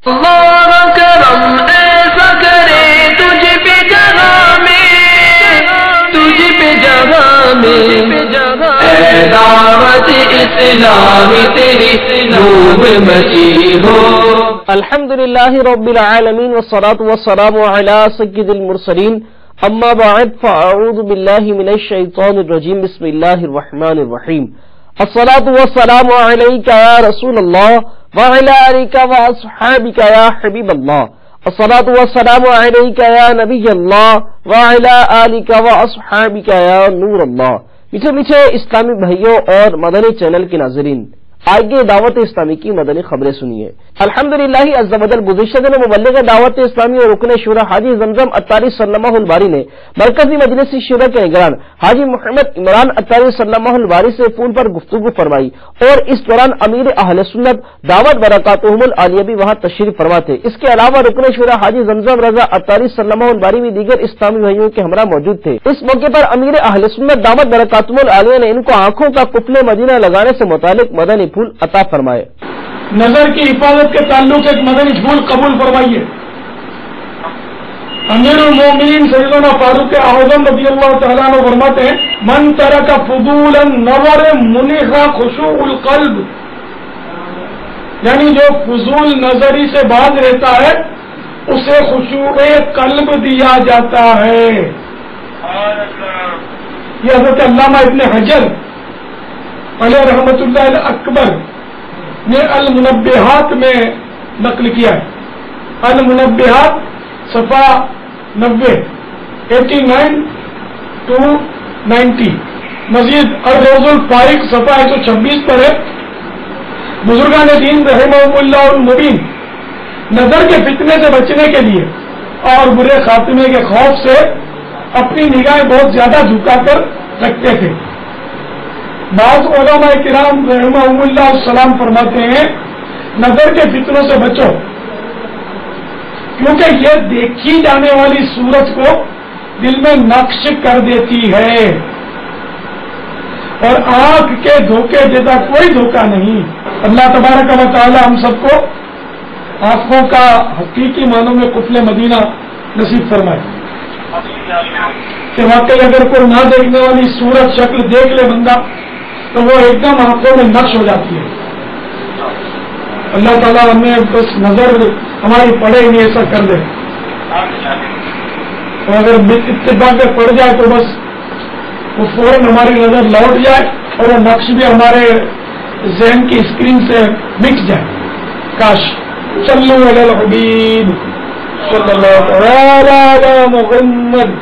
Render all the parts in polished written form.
اللہ کرم ایسا کرے تجھ پہ جگہ میں اے دعوت اسلامی تیری نور مچی ہو. الحمدللہ رب العالمین والصلاة والسلام علی سید المرسلین اما بعد فاعوذ باللہ من الشیطان الرجیم بسم اللہ الرحمن الرحیم. الصلاة والسلام علیک یا رسول اللہ وعلی آلک واصحابک یا حبیب اللہ. الصلاة والسلام علیک یا نبی اللہ وعلی آلک واصحابک یا نور اللہ. میٹھے میٹھے اسلامی بھائیوں اور مدنی چینل کے ناظرین، آئیے دعوت اسلامی کی مدنی خبریں سنیے. الحمدللہ عز و جل گزشتہ دن مبلغ دعوت اسلامی اور رکن شورا حاجی زمزم اطاری صلی اللہ الباری نے مرکزی مجلس شورا کے نگران حاجی محمد عمران اطاری صلی اللہ الباری سے فون پر گفتگو فرمائی اور اس دوران امیر اہل سنت دعوت برکاتہم العالیہ بھی وہاں تشریف فرما تھے. اس کے علاوہ رکن شورا حاجی زمزم رضا اطاری صلی اللہ الباری بھی دیگر اسلامی بھائیوں کے ہمراہ موجود تھے. اس موقع پر امیر اہل سنت دعوت برکاتہم العالیہ نے ان کو آنکھوں کا قفل مدینہ لگانے سے متعلق مدنی پھول عطا فرمائے. نظر کی حفاظت کے تعلق ایک مدنی پھول قبول فرمائیے. امیر المومنین سیدنا فاروق اعظم رضی اللہ تعالیٰ عنہ فرماتے ہیں من ترک فضول النظر منح خشوع القلب، یعنی جو فضول نظری سے باز رہتا ہے اسے خشوع قلب دیا جاتا ہے. یہ حضرت علامہ ابن حجر علیہ رحمۃ اللہ اکبر نے المنبہات میں نقل کیا ہے. المنبہات صفحہ 90 89 to 90. مزید الروض الفارق صفحہ 126 پر ہے. بزرگان دین رحمہم اللہ المبین نظر کے فتنے سے بچنے کے لیے اور برے خاتمے کے خوف سے اپنی نگاہیں بہت زیادہ جھکا کر رکھتے تھے. بعض علماء کرام رحمہم اللہ السلام فرماتے ہیں نظر کے فتنوں سے بچو، کیونکہ یہ دیکھی جانے والی صورت کو دل میں نقش کر دیتی ہے اور آنکھ کے دھوکے جیسا کوئی دھوکہ نہیں. اللہ تبارک و تعالی ہم سب کو آنکھوں کا حقیقی معنوں میں قفل مدینہ نصیب فرمائے کہ واقعی اگر کوئی نہ دیکھنے والی صورت شکل دیکھ لے بندہ تو وہ ایک دم آنکھوں میں نقش ہو جاتی ہے. اللہ تعالیٰ ہمیں بس نظر ہماری پڑے نہیں ایسا کر دے، اور اگر اتفاق پڑ جائے تو بس وہ فوراً ہماری نظر لوٹ جائے اور وہ نقش بھی ہمارے ذہن کی اسکرین سے مٹ جائے. کاش. صلو علی الحبیب صلی اللہ علی محمد.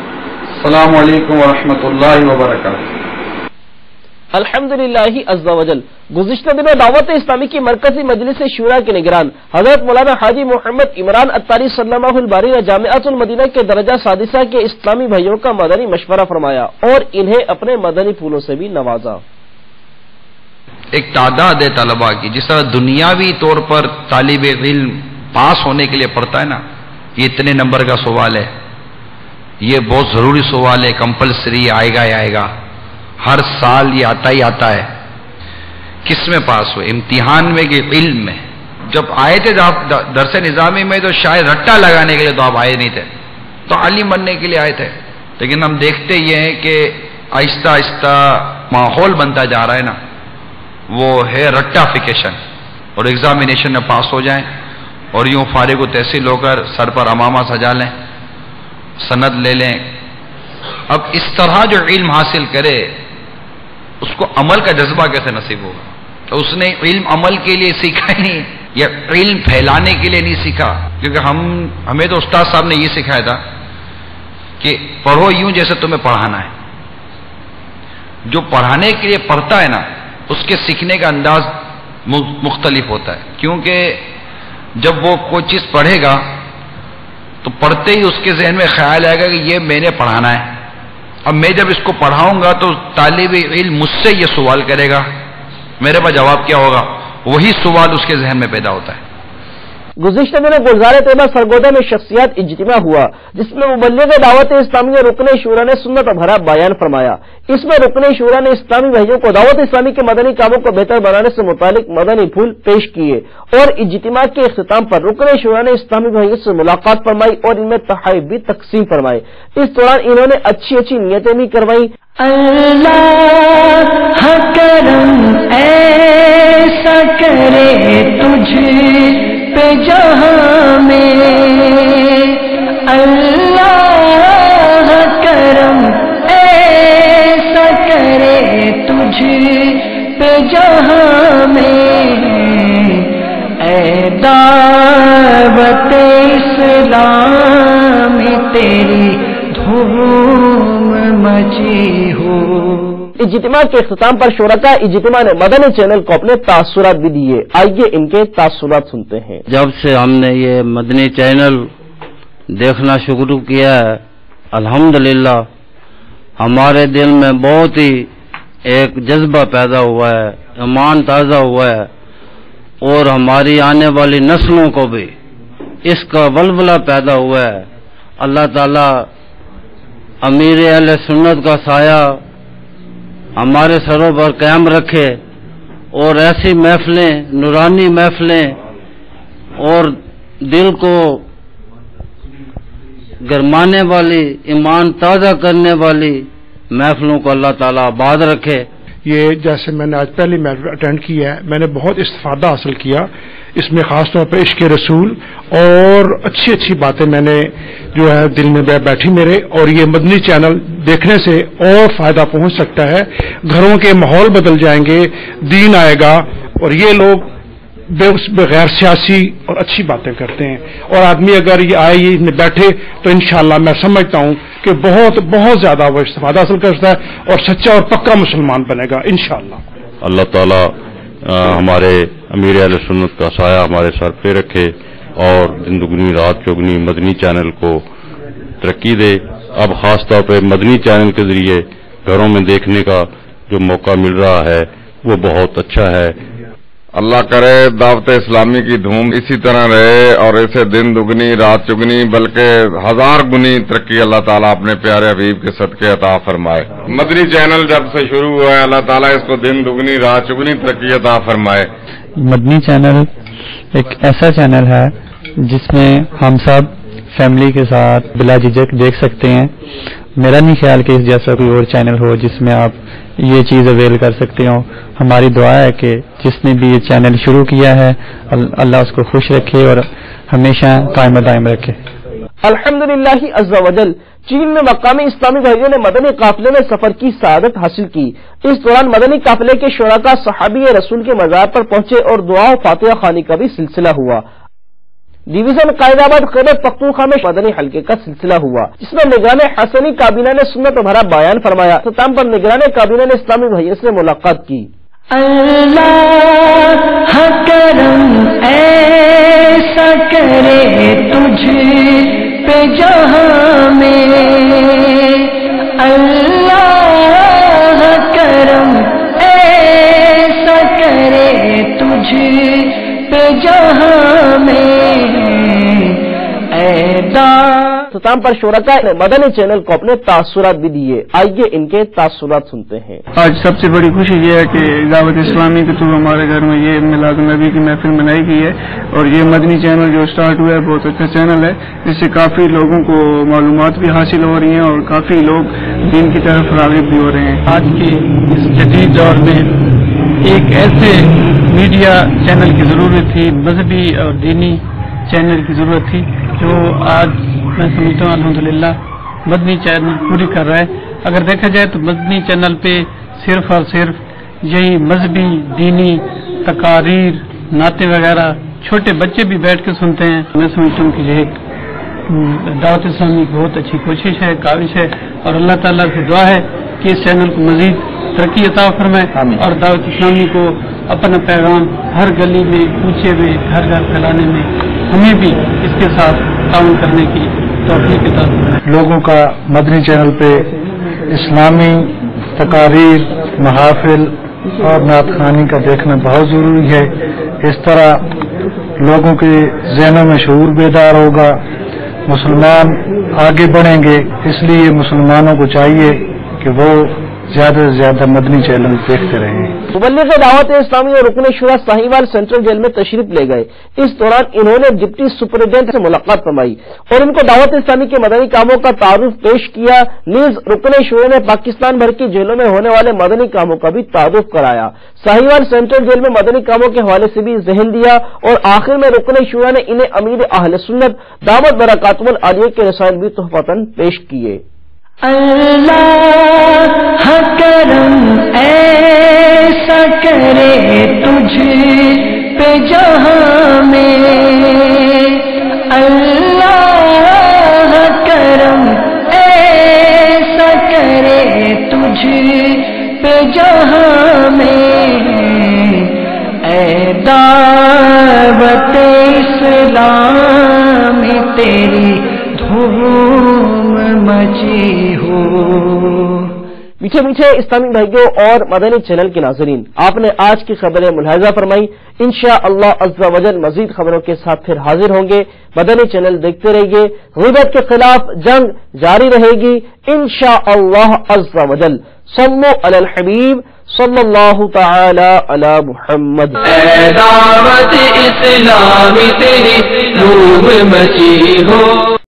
السلام علیکم ورحمۃ اللہ وبرکاتہ. الحمدللہ عز و جل گزشتہ دنوں دعوت اسلامی کی مرکزی مجلس شورا کے نگران حضرت مولانا حاجی محمد عمران اطاری صلی اللہ الباری نے جامعۃ المدینہ کے درجہ سادسہ کے اسلامی بھائیوں کا مدنی مشورہ فرمایا اور انہیں اپنے مدنی پھولوں سے بھی نوازا. ایک تعداد ہے طلباء کی، جس طرح دنیاوی طور پر طالب علم پاس ہونے کے لیے پڑھتا ہے نا، یہ اتنے نمبر کا سوال ہے، یہ بہت ضروری سوال ہے، کمپلسری آئے گا ہی آئے گا، ہر سال یہ آتا ہی آتا ہے. کس میں پاس ہوئے؟ امتحان میں کہ علم میں؟ جب آئے تھے درس نظامی میں تو شاید رٹا لگانے کے لیے تو آپ آئے نہیں تھے، تو عالم بننے کے لیے آئے تھے. لیکن ہم دیکھتے یہ ہیں کہ آہستہ آہستہ ماحول بنتا جا رہا ہے نا، وہ ہے رٹافیکیشن، اور ایگزامینیشن میں پاس ہو جائیں اور یوں فارغ و تحصیل ہو کر سر پر امامہ سجا لیں، سند لے لیں. اب اس طرح جو علم حاصل کرے اس کو عمل کا جذبہ کیسے نصیب ہوگا؟ تو اس نے علم عمل کے لیے سیکھا ہی نہیں، یا علم پھیلانے کے لیے نہیں سیکھا. کیونکہ ہمیں تو استاد صاحب نے یہ سکھایا تھا کہ پڑھو یوں جیسے تمہیں پڑھانا ہے. جو پڑھانے کے لیے پڑھتا ہے نا اس کے سیکھنے کا انداز مختلف ہوتا ہے، کیونکہ جب وہ کوئی چیز پڑھے گا تو پڑھتے ہی اس کے ذہن میں خیال آئے گا کہ یہ میں نے پڑھانا ہے. اب میں جب اس کو پڑھاؤں گا تو طالب علم مجھ سے یہ سوال کرے گا، میرے پاس جواب کیا ہوگا؟ وہی سوال اس کے ذہن میں پیدا ہوتا ہے. गुज़िश्ता दिनों गुलज़ार तैयबा सरगोदा में शख्सियात इज्तिमा हुआ, जिसमें मुबल्लिग़ दावत इस्लामी रुकन शूरा ने सुन्नत भरा बयान फरमाया। इसमें रुकन शूरा ने इस्लामी भाइयों को दावत इस्लामी के मदनी कामों को बेहतर बनाने से मुतालिक मदनी फूल पेश किए और इज्तिमा के इख्तिताम पर रुकन शूरा ने इस्लामी भाइयों से मुलाकात फरमाई और इनमें तोहफ़े भी तकसीम फरमाए। इस दौरान इन्होंने अच्छी अच्छी नियतें भी करवाई। अल्लाह करम ऐसा करे तुझ पे जहां में, अल्लाह करम ऐसा करे तुझ पे जहां में, ऐ दावत इस्लाम तेरी धूम मची हो। इज्तिमा के इख्तिताम पर शुरका इज्तिमा ने मदनी चैनल को अपने तासुरात भी दिए। आइए इनके तासुरात सुनते हैं। जब से हमने ये मदनी चैनल देखना शुरू किया है, अल्हम्दुलिल्लाह हमारे दिल में बहुत ही एक जज्बा पैदा हुआ है, ईमान ताज़ा हुआ है और हमारी आने वाली नस्लों को भी इसका वलवला पैदा हुआ है। अल्लाह ताला अमीर अहले सुन्नत का साया हमारे सरों पर कायम रखे और ऐसी महफिलें, नूरानी महफिलें और दिल को गरमाने वाली, ईमान ताज़ा करने वाली महफिलों को अल्लाह ताला आबाद रखे। ये जैसे मैंने आज पहली महफिल अटेंड की है, मैंने बहुत इस्तिफादा हासिल किया इसमें, खास तौर पर इश्क़ रसूल और अच्छी अच्छी बातें मैंने जो है दिल में बैठी मेरे। और ये मदनी चैनल देखने से और फायदा पहुंच सकता है, घरों के माहौल बदल जाएंगे, दीन आएगा और ये लोग बगैर सियासी और अच्छी बातें करते हैं। और आदमी अगर ये आए ये इसमें बैठे तो इंशाअल्लाह मैं समझता हूं कि बहुत बहुत ज्यादा वो इस्तिफादा हासिल करता है और सच्चा और पक्का मुसलमान बनेगा इंशाअल्लाह। अल्लाह ताला हमारे अमीर अहले सुन्नत का साया हमारे सर पे रखे और दिन दुगनी रात चौगनी मदनी चैनल को तरक्की दे। अब खास तौर पे मदनी चैनल के जरिए घरों में देखने का जो मौका मिल रहा है वो बहुत अच्छा है। अल्लाह करे दावत इस्लामी की धूम इसी तरह रहे और इसे दिन दुगनी रात चुगनी बल्कि 1000 गुनी तरक्की अल्लाह ताला अपने प्यारे हबीब के सदके अता फरमाए। मदनी चैनल जब से शुरू हुआ है अल्लाह ताला इसको दिन दुगनी रात चुगनी तरक्की अता फरमाए। मदनी चैनल एक ऐसा चैनल है जिसमें हम सब फैमिली के साथ बिला झिझक देख सकते हैं। मेरा नहीं ख्याल कि इस जैसा कोई और चैनल हो जिसमें आप ये चीज़ अवेल कर सकते हो। हमारी दुआ है कि जिसने भी ये चैनल शुरू किया है अल्लाह उसको खुश रखे और हमेशा कायम दायम रखे। अल्हम्दुलिल्लाह अज़्ज़ा वजल। चीन में मकामी इस्लामी भाइयों ने मदनी काफिले में सफर की सआदत हासिल की। इस दौरान मदनी काफिले के शुरका सहाबी रसूल के मज़ार पर पहुंचे और दुआ फातिहा खानी का भी सिलसिला हुआ। डिवीजन कायदाबाद खैबर पख्तूनख्वा में मदनी हल्के का सिलसिला हुआ, जिसमें निगरान हसनी काबीना ने सुन्नत भरा बयान फरमाया। इख्तिताम पर निगरान काबीना ने इस्लामी भाइयों से मुलाकात की। अल्लाह करम ऐसा करे तुझ पे जहां में, अल्लाह करम ऐसा करे तुझ पे जहां में, इख्तिताम पर शुरका ने मदनी चैनल को अपने तासुरात भी दिए। आइए इनके तासुरात सुनते हैं। आज सबसे बड़ी खुशी ये है कि दावत इस्लामी के थ्रू हमारे घर में ये मिलाद नबी की महफिल मनाई गई है और ये मदनी चैनल जो स्टार्ट हुआ है बहुत अच्छा चैनल है। इससे काफी लोगों को मालूमात भी हासिल हो रही हैं और काफी लोग दीन की तरफ राग़िब भी हो रहे हैं। आज के इस जदीद दौर में एक ऐसे मीडिया चैनल की जरूरत थी, मजहबी और दीनी चैनल की जरूरत थी, जो आज मैं समझता हूँ अल्हम्दुलिल्लाह मदनी चैनल पूरी कर रहा है। अगर देखा जाए तो मदनी चैनल पे सिर्फ और सिर्फ यही मजहबी दीनी तकारीर नाते वगैरह छोटे बच्चे भी बैठ के सुनते हैं। मैं समझता हूँ कि ये एक दावत इस्लामी की बहुत अच्छी कोशिश है, काविश है और अल्लाह ताला से दुआ है कि इस चैनल को मजीद तरक्की अता फरमाए और दावत इस्लामी को अपना पैगाम हर गली में ऊंचे में घर घर फैलाने में हमें भी इसके साथ काम करने की तौफीक अता फरमाए। लोगों का मदनी चैनल पे इस्लामी तकारीर, महाफिल और नात खानी का देखना बहुत जरूरी है। इस तरह लोगों के जहनों में शऊर बेदार होगा, मुसलमान आगे बढ़ेंगे। इसलिए मुसलमानों को चाहिए कि वो ज्यादा से ज्यादा मदनी चैनल देखते रहें। मुबल्लिग़ दावत इस्लामी और रुकन शुरा साहिवाल सेंट्रल जेल में तशरीफ ले गए। इस दौरान इन्होंने डिप्टी सुपरिटेंडेंट से मुलाकात फरमाई और उनको दावत इस्लामी के मदनी कामों का तारुफ पेश किया। नीज रुकन शुरा ने पाकिस्तान भर की जेलों में होने वाले मदनी कामों का भी तारुफ कराया। साहिवाल सेंट्रल जेल में मदनी कामों के हवाले से भी जहन दिया और आखिर में रुकन शुरा ने इन्हें अमीर अहले सुन्नत दामत बरकातुहुल आलिया के रसाइल भी तोहफतन पेश किए। अल्लाह करम ऐसा करे तुझ पे जहां में, अल्लाह करम ऐसा करे तुझ पे जहां में, ऐ दावत इस्लाम तेरी धूम मची हो। मीठे मीठे इस्लामी भाइयों और मदनी चैनल के नाज़रीन, आपने आज की खबरें मुलाहिजा फरमाई। इंशाअल्लाह अज़्ज़ा वजल मजीद खबरों के साथ फिर हाजिर होंगे। मदनी चैनल देखते रहिए। ग़ीबत के खिलाफ जंग जारी रहेगी इंशाअल्लाह अज़्ज़ा वजल। सल्लु अलल हबीब सल्लल्लाहु तआला अला मुहम्मद। ऐ दावत इस्लामी तेरी धूम मची हो।